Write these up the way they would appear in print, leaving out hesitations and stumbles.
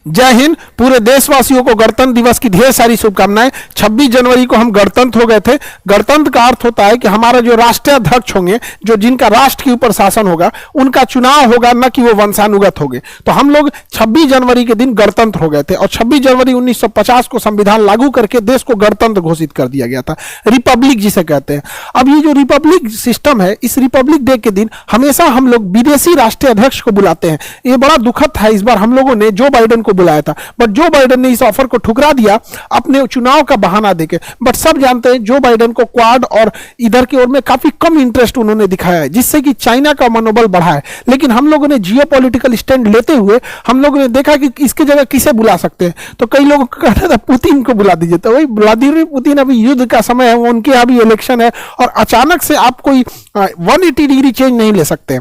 जय हिंद। पूरे देशवासियों को गणतंत्र दिवस की ढेर सारी शुभकामनाएं। 26 जनवरी को हम गणतंत्र हो गए थे। गणतंत्र का अर्थ होता है कि हमारा जो राष्ट्रीय अध्यक्ष होंगे, जो जिनका राष्ट्र के ऊपर शासन होगा, उनका चुनाव होगा, न कि वो वंशानुगत होंगे। तो हम लोग 26 जनवरी के दिन गणतंत्र हो गए थे और 26 जनवरी 1950 को संविधान लागू करके देश को गणतंत्र घोषित कर दिया गया था, रिपब्लिक जिसे कहते हैं। अब ये जो रिपब्लिक सिस्टम है, इस रिपब्लिक डे के दिन हमेशा हम लोग विदेशी राष्ट्रीय अध्यक्ष को बुलाते हैं। ये बड़ा दुखद था, इस बार हम लोगों ने जो बाइडेन को बुलाया था, बट जो बाइडेन ने इस ऑफर को ठुकरा दिया अपने चुनाव का बहाना देके। बट सब जानते हैं जो बाइडेन को क्वाड और इधर की ओर में काफी कम इंटरेस्ट उन्होंने दिखाया है, जिससे कि चाइना का मनोबल बढ़ा है। लेकिन हम लोगों ने जियोपॉलिटिकल स्टैंड लेते हुए हम लोगों ने देखा कि इसके जगह किसे बुला सकते हैं। तो कई लोगों को कहता था पुतिन को बुला दीजिए, तो वही व्लादिमीर पुतिन, अभी युद्ध का समय है, उनके अभी इलेक्शन है और अचानक से आप कोई 180 डिग्री चेंज नहीं ले सकते।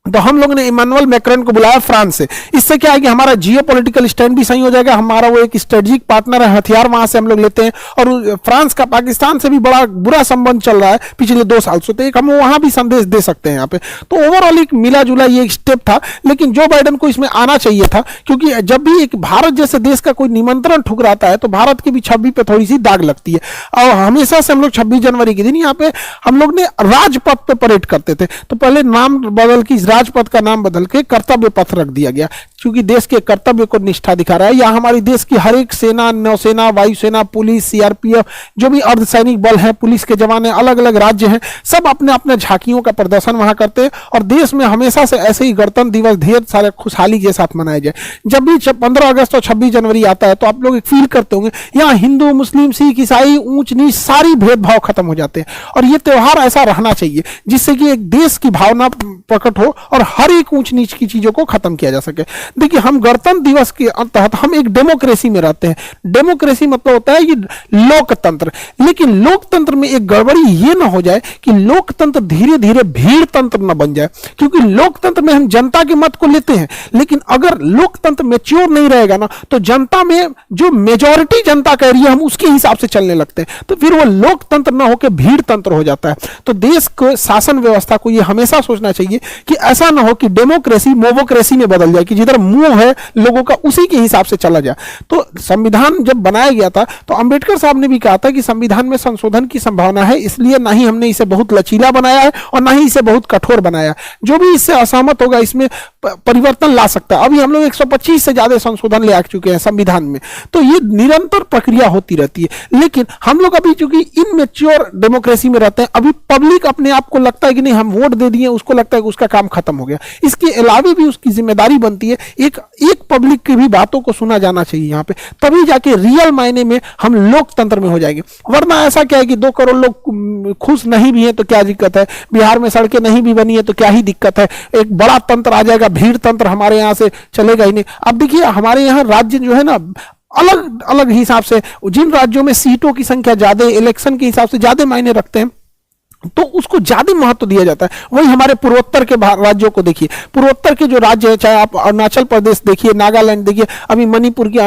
तो हम लोगों ने इमानुएल मैक्रोन को बुलाया फ्रांस से। इससे क्या है कि हमारा जियोपॉलिटिकल स्टैंड भी सही हो जाएगा, हमारा वो एक स्ट्रेटेजिक पार्टनर है, हथियार वहां से हम लोग लेते हैं। और फ्रांस का पाकिस्तान से भी बड़ा बुरा संबंध चल रहा है पिछले 2 साल से, तो एक हम वहां भी संदेश दे सकते हैं यहाँ पे। तो ओवरऑल एक मिला जुला ये एक स्टेप था, लेकिन जो बाइडेन को इसमें आना चाहिए था, क्योंकि जब भी एक भारत जैसे देश का कोई निमंत्रण ठुकराता है तो भारत की भी छवि पे थोड़ी सी दाग लगती है। और हमेशा से हम लोग 26 जनवरी के दिन यहाँ पे हम लोग ने राजपथ पे परेड करते थे। तो पहले नाम बदल के राजपथ का नाम बदल के कर्तव्य पथ रख दिया गया, क्योंकि देश के कर्तव्य को निष्ठा दिखा रहा है। यहाँ हमारी देश की हर एक सेना, नौसेना, वायुसेना, पुलिस, सीआरपीएफ, जो भी अर्धसैनिक बल है, पुलिस के जवान हैं, अलग अलग राज्य हैं, सब अपने अपने झांकियों का प्रदर्शन वहां करते हैं। और देश में हमेशा से ऐसे ही गणतंत्र दिवस ढेर सारे खुशहाली के साथ मनाया जाए। जब भी 15 अगस्त और 26 जनवरी आता है तो आप लोग एक फील करते होंगे, यहाँ हिंदू, मुस्लिम, सिख, ईसाई, ऊंच नीच सारी भेदभाव खत्म हो जाते हैं। और ये त्योहार ऐसा रहना चाहिए जिससे कि एक देश की भावना प्रकट हो और हर एक ऊंच नीच की चीजों को खत्म किया जा सके। देखिए, हम गणतंत्र दिवस के तहत हम एक डेमोक्रेसी में रहते हैं। डेमोक्रेसी मतलब होता है कि लोकतंत्र, लेकिन लोकतंत्र में एक गड़बड़ी ये ना हो जाए कि लोकतंत्र धीरे धीरे भीड़ तंत्र ना बन जाए। क्योंकि लोकतंत्र में हम जनता के मत को लेते हैं, लेकिन अगर लोकतंत्र मैच्योर नहीं रहेगा ना, तो जनता में जो मेजॉरिटी जनता कह रही है हम उसके हिसाब से चलने लगते हैं, तो फिर वो लोकतंत्र ना होकर भीड़ तंत्र हो जाता है। तो देश को शासन व्यवस्था को ये हमेशा सोचना चाहिए कि ऐसा ना हो कि डेमोक्रेसी मोवोक्रेसी में बदल जाए, कि जिधर मुंह है लोगों का उसी के हिसाब से चला जाए। तो संविधान जब बनाया गया था तो अंबेडकर साहब ने भी कहा था कि संविधान में संशोधन की संभावना है, इसलिए ना ही हमने इसे बहुत लचीला बनाया है और ना ही इसे बहुत कठोर बनाया। जो भी इससे असहमत होगा इसमें परिवर्तन ला सकता है। अभी हम लोग 125 से ज्यादा संशोधन ले आ चुके हैं संविधान में, तो ये निरंतर प्रक्रिया होती रहती है। लेकिन हम लोग अभी चूंकि इनमेच्योर डेमोक्रेसी में रहते हैं, अभी पब्लिक अपने आप को लगता है कि नहीं हम वोट दे दिए, उसको लगता है कि उसका काम खत्म हो गया। इसके अलावा भी उसकी जिम्मेदारी बनती है एक पब्लिक की भी बातों को सुना जाना चाहिए यहाँ पे, तभी जाके रियल मायने में हम लोकतंत्र में हो जाएंगे। वरना ऐसा क्या है कि 2 करोड़ लोग खुश नहीं भी है तो क्या दिक्कत है, बिहार में सड़कें नहीं भी बनी है तो क्या ही दिक्कत है, एक बड़ा तंत्र आ जाएगा, भीड़ तंत्र हमारे यहाँ से चलेगा ही नहीं। अब देखिए हमारे यहाँ राज्य जो है ना अलग अलग हिसाब से, जिन राज्यों में सीटों की संख्या ज्यादा, इलेक्शन के हिसाब से ज्यादा मायने रखते हैं तो उसको ज्यादा महत्व दिया जाता है। वही हमारे पूर्वोत्तर के राज्यों को देखिए, पूर्वोत्तर के जो राज्य है, चाहे आप अरुणाचल प्रदेश देखिए, नागालैंड देखिए, अभी मणिपुर की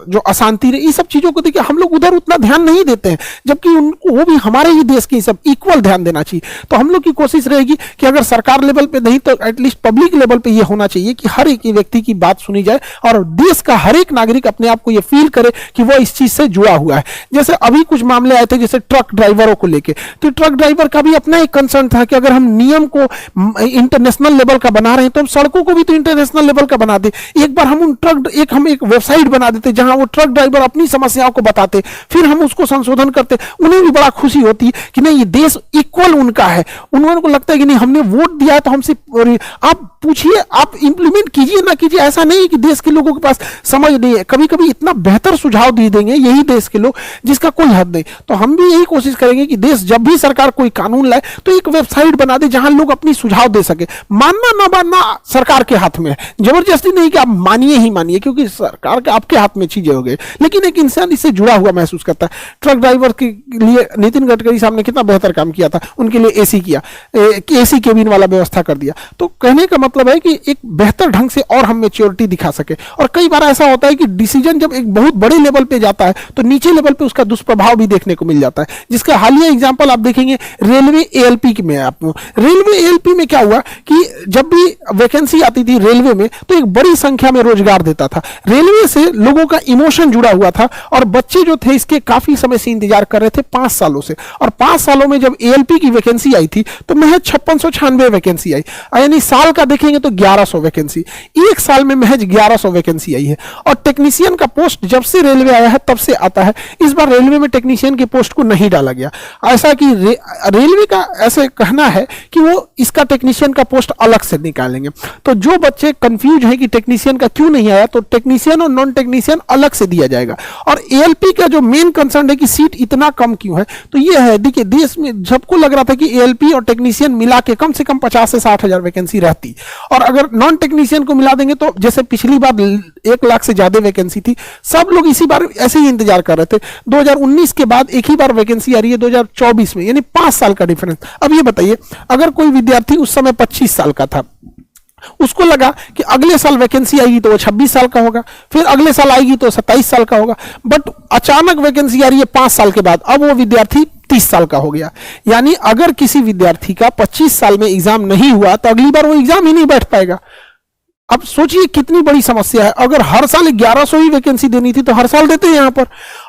जो अशांति है, ये सब चीजों को देखिए, हम लोग उधर उतना ध्यान नहीं देते हैं, जबकि उनको वो भी हमारे ही देश के सब इक्वल ध्यान देना चाहिए। तो हम लोग की कोशिश रहेगी कि अगर सरकार लेवल पे नहीं तो एटलीस्ट पब्लिक लेवल पे ये होना चाहिए कि हर एक व्यक्ति की बात सुनी जाए और देश का हर एक नागरिक अपने आप को ये फील करे कि वो इस चीज से जुड़ा हुआ है। जैसे अभी कुछ मामले आए थे जैसे ट्रक ड्राइवरों को लेके, तो ट्रक ड्राइवर भी अपना एक कंसर्न था कि अगर हम नियम को इंटरनेशनल लेवल का बना रहे हैं तो हम सड़कों को भी तो इंटरनेशनल लेवल का बना दे। एक बार हम हम एक वेबसाइट बना देते जहां वो ट्रक ड्राइवर अपनी समस्याओं को बताते, फिर हम उसको संशोधन करते, उन्हें भी बड़ा खुशी होती कि नहीं ये देश इक्वल उनका है। उन्होंने को लगता है कि नहीं हमने वोट दिया है तो हमसे, आप पूछिए, आप इंप्लीमेंट कीजिए ना कीजिए, ऐसा नहीं है कि देश के लोगों के पास समझ नहीं है। कभी कभी इतना बेहतर सुझाव दे देंगे यही देश के लोग जिसका कोई हद नहीं। तो हम भी यही कोशिश करेंगे कि देश जब भी सरकार कोई कानून लाए तो एक वेबसाइट बना दे जहां लोग अपनी सुझाव दे सके। मानना ना मानना सरकार के हाथ में है, जबरदस्ती नहीं कि आप मानिए ही मानिए, क्योंकि सरकार के आपके हाथ में चीजें हो गई। लेकिन एक इंसान इससे जुड़ा हुआ महसूस करता है। ट्रक ड्राइवर के लिए नितिन गडकरी साहब ने कितना बेहतर काम किया था, उनके लिए एसी किया, एसी केबिन वाला व्यवस्था कर दिया। तो कहने का मतलब है कि एक बेहतर ढंग से और हम मेच्योरिटी दिखा सके। और कई बार ऐसा होता है कि डिसीजन जब एक बहुत बड़े लेवल पे जाता है तो नीचे लेवल पे उसका दुष्प्रभाव भी देखने को मिल जाता है, जिसका हालिया एग्जांपल आप देखेंगे रेलवे एएलपी में है। आपको रेलवे एएलपी में क्या हुआ कि जब भी वैकेंसी आती थी रेलवे में तो एक बड़ी संख्या में रोजगार देता था। रेलवे से लोगों का इमोशन जुड़ा हुआ था और बच्चे जो थे इसके काफी समय से इंतजार कर रहे थे, 5 सालों से। और 5 सालों में जब एएलपी की वैकेंसी आई थी तो महज 5696 वैकेंसी आई, यानी साल का देखेंगे तो 1100 वैकेंसी, एक साल में महज 1100 वैकेंसी आई है। और टेक्नीशियन का पोस्ट जब से रेलवे आया है तब से आता है, इस बार रेलवे में टेक्नीशियन के पोस्ट को नहीं डाला गया। ऐसा कि रेलवे का ऐसे कहना है कि वो इसका टेक्नीशियन का पोस्ट अलग से निकालेंगे। तो जो बच्चे कंफ्यूज हैं कि टेक्नीशियन का क्यों नहीं आया, तो टेक्नीशियन और नॉन टेक्नीशियन अलग से दिया जाएगा। और एएलपी का जो मेन कंसर्न है कि सीट इतना कम क्यों है, तो ये है, देखिए देश में सबको लग रहा था कि एएलपी और टेक्नीशियन मिला के कम से कम 50 से 60 हजार वैकेंसी रहती, और अगर नॉन टेक्नीशियन को मिला देंगे तो जैसे पिछली बार 1 लाख से ज्यादा वैकेंसी थी, सब लोग इसी बार ऐसे ही इंतजार कर रहे थे। 2019 के बाद एक ही बार वैकेंसी आ रही है 2024 में, यानी 5 साल का डिफरेंस। अब ये बताइए, अगर कोई विद्यार्थी उस समय 25 साल का था, उसको लगा कि अगले साल वैकेंसी आएगी तो वो 26 साल का होगा, फिर अगले साल आएगी तो 27 साल का होगा, बट अचानक वैकेंसी आ रही है 5 साल के बाद, अब वो विद्यार्थी 30 साल का हो गया। यानी अगर किसी विद्यार्थी का 25 साल में एग्जाम नहीं हुआ तो अगली बार वो एग्जाम ही नहीं बैठ पाएगा। अब सोचिए कितनी बड़ी समस्या है। अगर हर साल 1100 ही वैकेंसी देनी थी तो हर साल देते हैं यहां पर।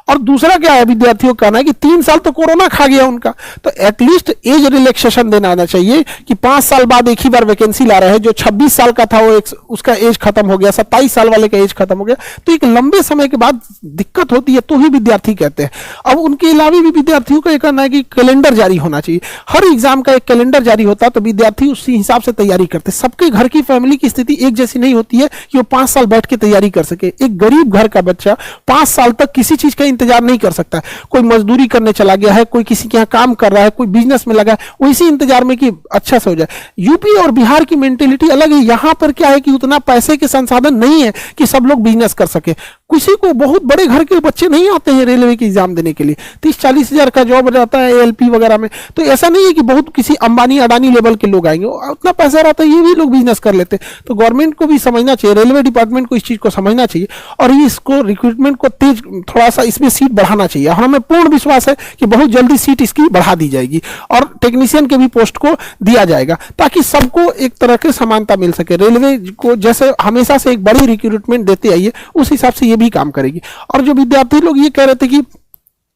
और दूसरा क्या है, विद्यार्थियों का कहना है कि 3 साल तो कोरोना खा गया उनका, तो एटलीस्ट एज रिलैक्सेशन देना आना चाहिए कि 5 साल बाद एक ही बार वैकेंसी ला रहा है। जो 26 साल का था वो उसका एज खत्म हो गया, 27 साल वाले का एज खत्म हो गया, तो एक लंबे समय के बाद दिक्कत होती है, तो ही विद्यार्थी कहते हैं। अब उनके अलावा भी विद्यार्थियों का यह कहना है कि कैलेंडर जारी होना चाहिए, हर एग्जाम का एक कैलेंडर जारी होता तो विद्यार्थी उसी हिसाब से तैयारी करते। सबके घर की फैमिली की स्थिति एक जैसी नहीं होती है कि वो 5 साल बैठ के तैयारी कर सके। एक गरीब घर का बच्चा 5 साल तक किसी चीज का इंतजार नहीं कर सकता। कोई मजदूरी करने चला गया है, कोई किसी के यहाँ काम कर रहा है, कोई बिजनेस में लगा है, वो इसी इंतजार में कि अच्छा से हो जाए। यूपी और बिहार की मेंटेलिटी अलग है। यहां पर क्या है कि उतना पैसे के संसाधन नहीं है कि सब लोग बिजनेस कर सके। किसी को, बहुत बड़े घर के बच्चे नहीं आते हैं रेलवे की एग्जाम देने के लिए, 30-40 हजार का जॉब रहता है एएलपी वगैरह में, तो ऐसा नहीं है कि बहुत किसी अंबानी अडानी लेवल के लोग आएंगे। उतना पैसा रहता है, ये भी लोग बिजनेस कर लेते। तो गवर्नमेंट को भी समझना चाहिए, रेलवे डिपार्टमेंट को इस चीज को समझना चाहिए और इसको रिक्रूटमेंट को तेज, थोड़ा सा इसमें सीट बढ़ाना चाहिए। और हमें पूर्ण विश्वास है कि बहुत जल्दी सीट इसकी बढ़ा दी जाएगी और टेक्नीशियन के भी पोस्ट को दिया जाएगा, ताकि सबको एक तरह की समानता मिल सके। रेलवे को जैसे हमेशा से एक बड़ी रिक्रूटमेंट देते आई है, उस हिसाब से ये भी काम करेगी। और जो विद्यार्थी लोग ये कह रहे थे कि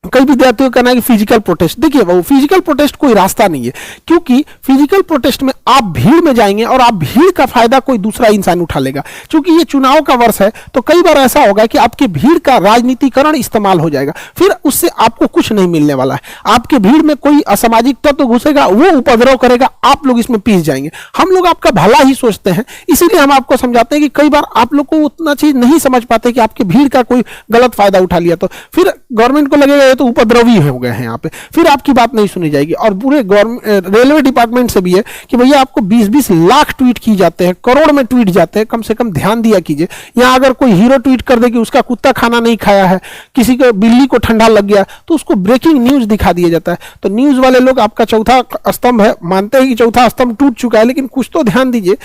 कई विद्यार्थियों का कहना है कि फिजिकल प्रोटेस्ट, देखिए वो फिजिकल प्रोटेस्ट कोई रास्ता नहीं है, क्योंकि फिजिकल प्रोटेस्ट में आप भीड़ में जाएंगे और आप भीड़ का फायदा कोई दूसरा इंसान उठा लेगा। क्योंकि ये चुनाव का वर्ष है तो कई बार ऐसा होगा कि आपके भीड़ का राजनीतिकरण इस्तेमाल हो जाएगा, फिर उससे आपको कुछ नहीं मिलने वाला है। आपके भीड़ में कोई असामाजिक तत्व घुसेगा, वो उपद्रव करेगा, आप लोग इसमें पीस जाएंगे। हम लोग आपका भला ही सोचते हैं, इसीलिए हम आपको समझाते हैं कि कई बार आप लोग को उतना चीज नहीं समझ पाते कि आपके भीड़ का कोई गलत फायदा उठा लिया तो फिर गवर्नमेंट को लगेगा तो उपद्रवी हो गए हैं यहाँ पे, फिर आपकी बात नहीं सुनी जाएगी। और पूरे रेलवे डिपार्टमेंट से भी है कि भैया आपको 20-20 लाख ट्वीट की जाते हैं, करोड़ में ट्वीट जाते हैं, कम से कम ध्यान दिया कीजिए। यहाँ अगर कोई हीरो ट्वीट कर दे कि उसका कुत्ता खाना नहीं खाया है, किसी को बिल्ली को ठंडा लग गया, तो उसको ब्रेकिंग न्यूज दिखा दिया जाता है। तो न्यूज वाले लोग आपका चौथा स्तंभ है, मानते हैं कि चौथा स्तंभ टूट चुका है, लेकिन कुछ तो ध्यान दीजिए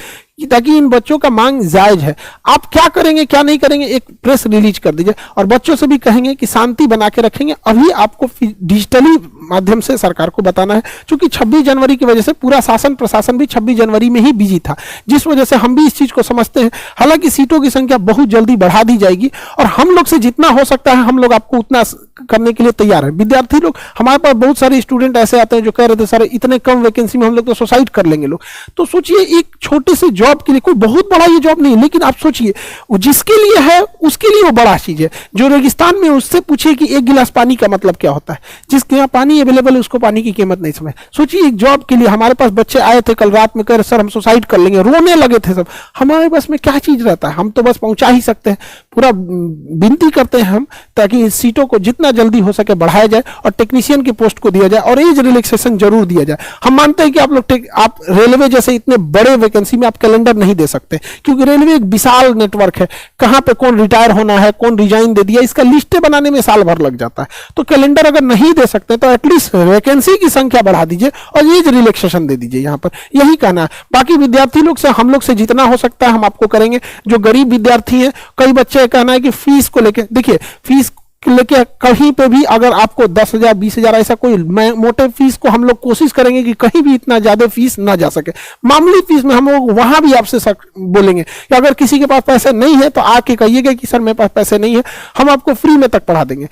ताकि इन बच्चों का मांग जायज है। आप क्या करेंगे क्या नहीं करेंगे एक प्रेस रिलीज कर दीजिए और बच्चों से भी कहेंगे कि शांति बना के रखेंगे। अभी आपको डिजिटली माध्यम से सरकार को बताना है, क्योंकि 26 जनवरी की वजह से पूरा शासन प्रशासन भी 26 जनवरी में ही बिजी था, जिस वजह से हम भी इस चीज को समझते हैं। हालांकि सीटों की संख्या बहुत जल्दी बढ़ा दी जाएगी और हम लोग से जितना हो सकता है हम लोग आपको उतना करने के लिए तैयार है। विद्यार्थी लोग, हमारे पास बहुत सारे स्टूडेंट ऐसे आते हैं जो कह रहे थे सर इतने कम वैकेंसी में हम लोग तो सुसाइड कर लेंगे लोग। तो सोचिए एक छोटे से जॉब के लिए, कोई बहुत बड़ा ये जॉब नहीं, लेकिन आप सोचिए जिसके लिए है उसके लिए वो बड़ा चीज है। जो रेगिस्तान में उससे पूछिए कि एक गिलास पानी का मतलब क्या होता है, जिसके यहाँ पानी अवेलेबल है उसको पानी की कीमत नहीं समझ। सोचिए एक जॉब के लिए हमारे पास बच्चे आए थे कल रात में, कह रहे सर हम सुसाइड कर लेंगे, रोने लगे थे सब। हमारे बस में क्या चीज रहता है, हम तो बस पहुंचा ही सकते हैं। पूरा विनती करते हैं हम ताकि इन सीटों को जितना जल्दी हो सके बढ़ाया जाए और टेक्नीशियन की पोस्ट को दिया जाए और एज रिलैक्सेशन जरूर दिया जाए। हम मानते हैं कि आप रेलवे जैसे इतने बड़े वैकेंसी में आप कैलेंडर नहीं दे सकते, क्योंकि रेलवे एक विशाल नेटवर्क है, कहां पे कौन रिटायर होना है, कौन रिजाइन दे दिया, इसका लिस्टें बनाने में साल भर लग जाता है। तो कैलेंडर अगर नहीं दे सकते तो एटलीस्ट वैकेंसी की संख्या बढ़ा दीजिए और एज रिलैक्सेशन दे दीजिए। यहां पर यही कहना है। बाकी विद्यार्थी लोग से हम लोग से जितना हो सकता है हम आपको करेंगे। जो गरीब विद्यार्थी हैं, कई बच्चे कहना है कि फीस को लेकर, देखिए फीस लेके कहीं पे भी अगर आपको 10,000 20,000 ऐसा कोई मोटे फीस को हम लोग कोशिश करेंगे कि कहीं भी इतना ज्यादा फीस ना जा सके। मामूली फीस में हम लोग वहां भी आपसे बोलेंगे कि अगर किसी के पास पैसे नहीं है तो आके कहिएगा कि सर मेरे पास पैसे नहीं है, हम आपको फ्री में तक पढ़ा देंगे,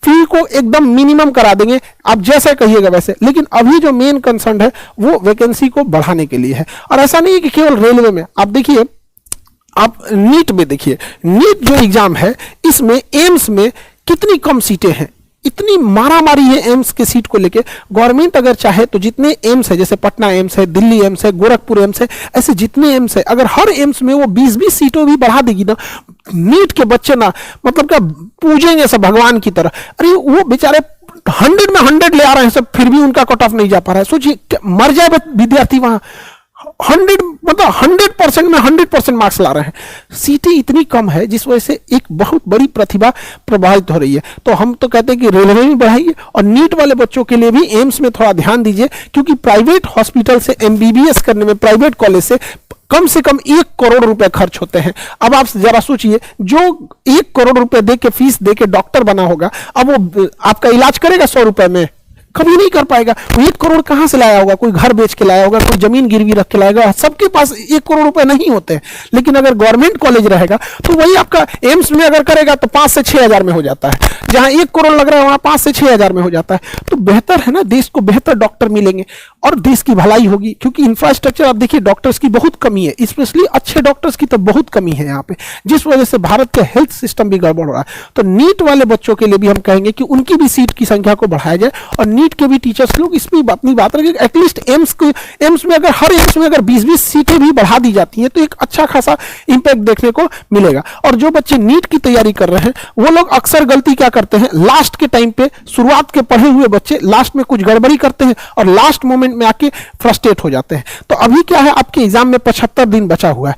फी को एकदम मिनिमम करा देंगे, आप जैसे कहिएगा वैसे। लेकिन अभी जो मेन कंसर्न है वो वैकेंसी को बढ़ाने के लिए है। और ऐसा नहीं है कि केवल रेलवे में, आप देखिए, आप नीट में देखिए, नीट जो एग्जाम है इसमें एम्स में कितनी कम सीटें हैं, इतनी मारामारी है एम्स के सीट को लेके। गवर्नमेंट अगर चाहे तो जितने एम्स है, जैसे पटना एम्स है, दिल्ली एम्स है, गोरखपुर एम्स है, ऐसे जितने एम्स है, अगर हर एम्स में वो 20-20 सीटों भी बढ़ा देगी ना, नीट के बच्चे ना मतलब क्या पूजेंगे सब भगवान की तरह। अरे वो बेचारे 100 में 100 ले आ रहे हैं सब, फिर भी उनका कट ऑफ नहीं जा पा रहा है। सोचिए मर जाए विद्यार्थी वहां, 100 मतलब 100% में 100% मार्क्स ला रहे हैं, सीटें इतनी कम है जिस वजह से एक बहुत बड़ी प्रतिभा प्रभावित हो रही है। तो हम तो कहते हैं कि रेलवे में बढ़ाइए और नीट वाले बच्चों के लिए भी एम्स में थोड़ा ध्यान दीजिए, क्योंकि प्राइवेट हॉस्पिटल से एमबीबीएस करने में, प्राइवेट कॉलेज से कम 1 करोड़ रुपए खर्च होते हैं। अब आप जरा सोचिए, जो 1 करोड़ रुपए दे के फीस दे के डॉक्टर बना होगा, अब वो आपका इलाज करेगा 100 रुपए में? कभी नहीं कर पाएगा। वो 1 करोड़ कहां से लाया होगा? कोई घर बेच के लाया होगा, कोई जमीन गिरवी रख के लाएगा। सबके पास 1 करोड़ रुपए नहीं होते हैं। लेकिन अगर गवर्नमेंट कॉलेज रहेगा तो वही आपका एम्स में अगर करेगा तो 5 से 6 हजार में हो जाता है, जहां 1 करोड़ लग रहा है वहां 5 से 6 हजार में हो जाता है। तो बेहतर है ना, देश को बेहतर डॉक्टर मिलेंगे और देश की भलाई होगी, क्योंकि इंफ्रास्ट्रक्चर आप देखिए, डॉक्टर्स की बहुत कमी है, स्पेशली अच्छे डॉक्टर्स की तो बहुत कमी है यहाँ पे, जिस वजह से भारत का हेल्थ सिस्टम भी गड़बड़ हो रहा है। तो नीट वाले बच्चों के लिए भी हम कहेंगे कि उनकी भी सीट की संख्या को बढ़ाया जाए और नीट के भी टीचर्स लोग इसमें अपनी बात रखें। एटलीस्ट एम्स में अगर हर एम्स में अगर 20-20 सीटें भी बढ़ा दी जाती हैं तो एक अच्छा खासा इंपैक्ट देखने को मिलेगा। और जो बच्चे नीट की तैयारी कर रहे हैं वो लोग अक्सर गलती क्या करते हैं, लास्ट के टाइम पे, शुरुआत के पढ़े हुए बच्चे लास्ट में कुछ गड़बड़ी करते हैं और लास्ट मोमेंट में आके फ्रस्ट्रेट हो जाते हैं। तो अभी क्या है, आपके एग्जाम में 75 दिन बचा हुआ है।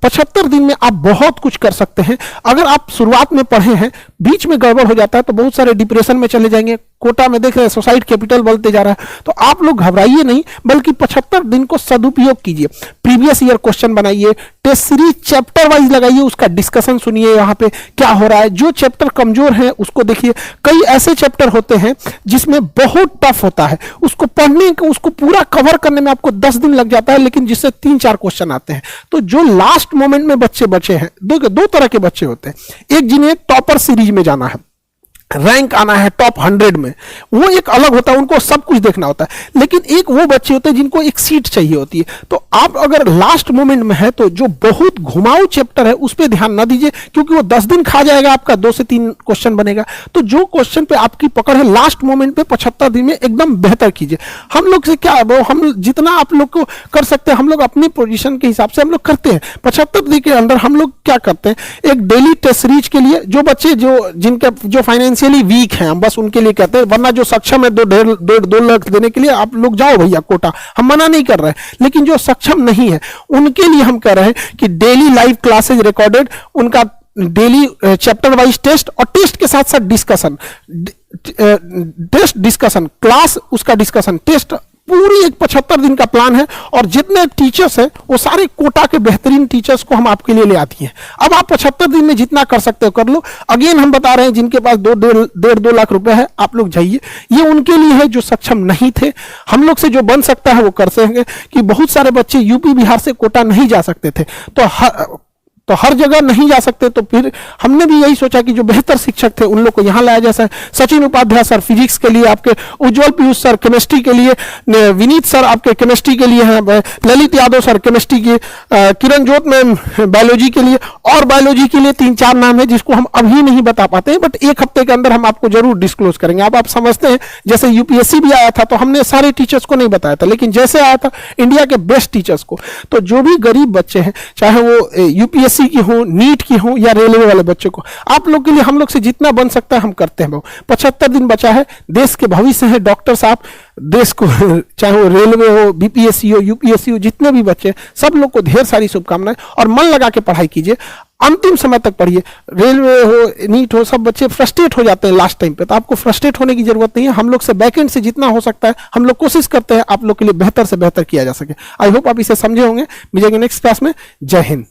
75 दिन में आप बहुत कुछ कर सकते हैं। अगर आप शुरुआत में पढ़े हैं, बीच में गड़बड़ हो जाता है तो बहुत सारे डिप्रेशन में चले जाएंगे। कोटा में देख रहे हैं सुसाइड कैपिटल बढ़ते जा रहा है। तो आप लोग घबराइए नहीं, बल्कि 75 दिन को सदुपयोग कीजिए। प्रीवियस ईयर क्वेश्चन बनाइए, टेस्ट सीरीज चैप्टर वाइज लगाइए, उसका डिस्कशन सुनिए, यहाँ पे क्या हो रहा है। जो चैप्टर कमजोर है उसको देखिए। कई ऐसे चैप्टर होते हैं जिसमें बहुत टफ होता है, उसको पढ़ने को, उसको पूरा कवर करने में आपको 10 दिन लग जाता है, लेकिन जिससे 3-4 क्वेश्चन आते हैं। तो जो लास्ट मोमेंट में बच्चे बचे हैं, दो तरह के बच्चे होते हैं। एक जिन्हें टॉपर सीरीज में जाना है, रैंक आना है टॉप 100 में, वो एक अलग होता है, उनको सब कुछ देखना होता है। लेकिन एक वो बच्चे होते हैं जिनको एक सीट चाहिए होती है। तो आप अगर लास्ट मोमेंट में है तो जो बहुत घुमाऊ चैप्टर है उस पर ध्यान ना दीजिए, क्योंकि वो 10 दिन खा जाएगा आपका, 2 से 3 क्वेश्चन बनेगा। तो जो क्वेश्चन पे आपकी पकड़ है लास्ट मोमेंट पे 75 दिन में एकदम बेहतर कीजिए। हम लोग से क्या, वो हम जितना आप लोग को कर सकते हैं, हम लोग अपनी पोजीशन के हिसाब से हम लोग करते हैं। 75 दिन के अंदर हम लोग क्या करते हैं, एक डेली टेस्ट सीरीज के लिए जो बच्चे जिनके जो फाइनेंशियली वीक हैं, हम बस उनके लिए कहते हैं, वरना जो सक्षम है 2 लाख देने के लिए आप लोग जाओ भैया कोटा, हम मना नहीं कर रहे हैं। लेकिन जो सक्षम नहीं है उनके लिए हम कह रहे हैं कि डेली लाइव क्लासेज रिकॉर्डेड, उनका डेली चैप्टर वाइज टेस्ट और टेस्ट के साथ साथ डिस्कशन, टेस्ट डिस्कशन क्लास, उसका डिस्कशन टेस्ट, पूरी एक 75 दिन का प्लान है। और जितने टीचर्स हैं वो सारे कोटा के बेहतरीन टीचर्स को हम आपके लिए ले आती हैं। अब आप 75 दिन में जितना कर सकते हो कर लो। अगेन हम बता रहे हैं, जिनके पास 1.5-2 लाख रुपए है, आप लोग जाइए। ये उनके लिए है जो सक्षम नहीं थे। हम लोग से जो बन सकता है वो कर सकेंगे, कि बहुत सारे बच्चे यूपी बिहार से कोटा नहीं जा सकते थे, तो हर जगह नहीं जा सकते। तो फिर हमने भी यही सोचा कि जो बेहतर शिक्षक थे उन लोग को यहाँ लाया। जैसे सचिन उपाध्याय सर फिजिक्स के लिए, आपके उज्जवल पीयूष सर केमिस्ट्री के लिए, विनीत सर आपके केमिस्ट्री के लिए हैं, ललित यादव सर केमिस्ट्री के, किरण जोत मैम बायोलॉजी के लिए, और बायोलॉजी के लिए 3-4 नाम है जिसको हम अभी नहीं बता पाते हैं, बट 1 हफ्ते के अंदर हम आपको जरूर डिस्क्लोज करेंगे। आप समझते हैं, जैसे यूपीएससी भी आया था तो हमने सारे टीचर्स को नहीं बताया था, लेकिन जैसे आया था इंडिया के बेस्ट टीचर्स को। तो जो भी गरीब बच्चे हैं, चाहे वो यूपीएससी की हो, नीट की हो या रेलवे वाले बच्चों को, आप लोग के लिए हम लोग से जितना बन सकता है हम करते हैं। 75 दिन बचा है, देश के भविष्य है डॉक्टर साहब, देश को चाहे वो रेलवे हो, बीपीएससी हो, यूपीएससी हो, जितने भी बच्चे, सब लोग को ढेर सारी शुभकामनाएं। और मन लगा के पढ़ाई कीजिए, अंतिम समय तक पढ़िए। रेलवे हो, नीट हो, सब बच्चे फ्रस्ट्रेट हो जाते हैं लास्ट टाइम पे, तो आपको फ्रस्ट्रेट होने की जरूरत नहीं है। हम लोग से बैकएंड से जितना हो सकता है हम लोग कोशिश करते हैं आप लोग के लिए बेहतर से बेहतर किया जा सके। आई होप आप इसे समझे होंगे। मिलेंगे नेक्स्ट क्लास में। जय हिंद।